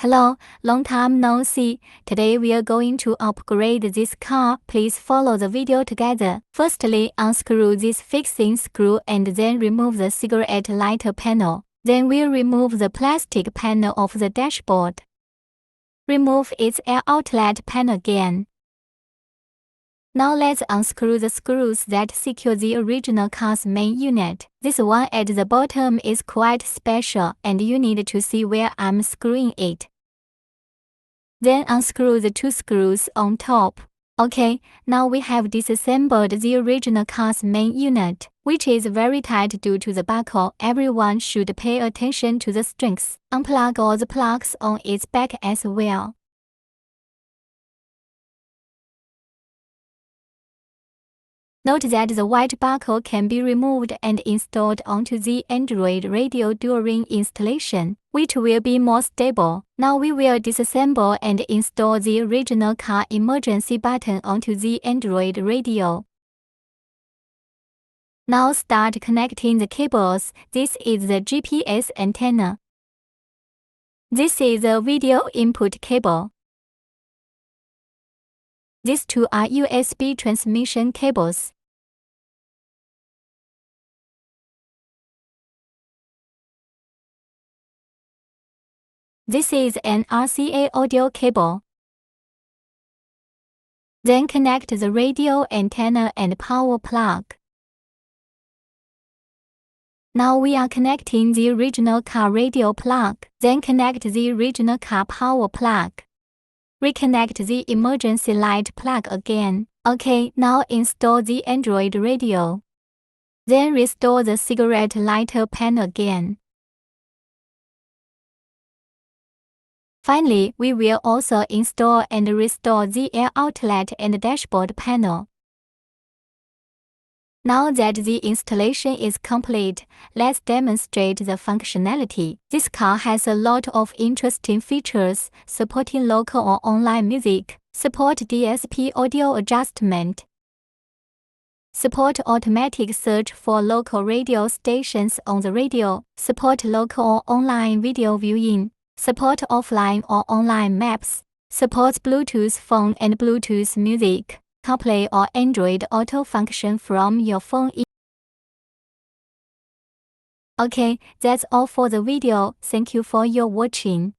Hello, long time no see. Today we are going to upgrade this car. Please follow the video together. Firstly, unscrew this fixing screw and then remove the cigarette lighter panel. Then we'll remove the plastic panel of the dashboard. Remove its air outlet panel again. Now let's unscrew the screws that secure the original car's main unit. This one at the bottom is quite special and you need to see where I'm screwing it. Then unscrew the two screws on top. Okay, now we have disassembled the original car's main unit, which is very tight due to the buckle. Everyone should pay attention to the strings. Unplug all the plugs on its back as well. Note that the white buckle can be removed and installed onto the Android radio during installation, which will be more stable. Now we will disassemble and install the original car emergency button onto the Android radio. Now start connecting the cables. This is the GPS antenna. This is the video input cable. These two are USB transmission cables. This is an RCA audio cable. Then connect the radio antenna and power plug. Now we are connecting the original car radio plug. Then connect the original car power plug. Reconnect the emergency light plug again. Okay, now install the Android radio. Then restore the cigarette lighter panel again. Finally, we will also install and restore the air outlet and dashboard panel. Now that the installation is complete, let's demonstrate the functionality. This car has a lot of interesting features, supporting local or online music, support DSP audio adjustment, support automatic search for local radio stations on the radio, support local or online video viewing, support offline or online maps, supports Bluetooth phone and Bluetooth music, CarPlay or Android Auto function from your phone. Okay, that's all for the video. Thank you for your watching.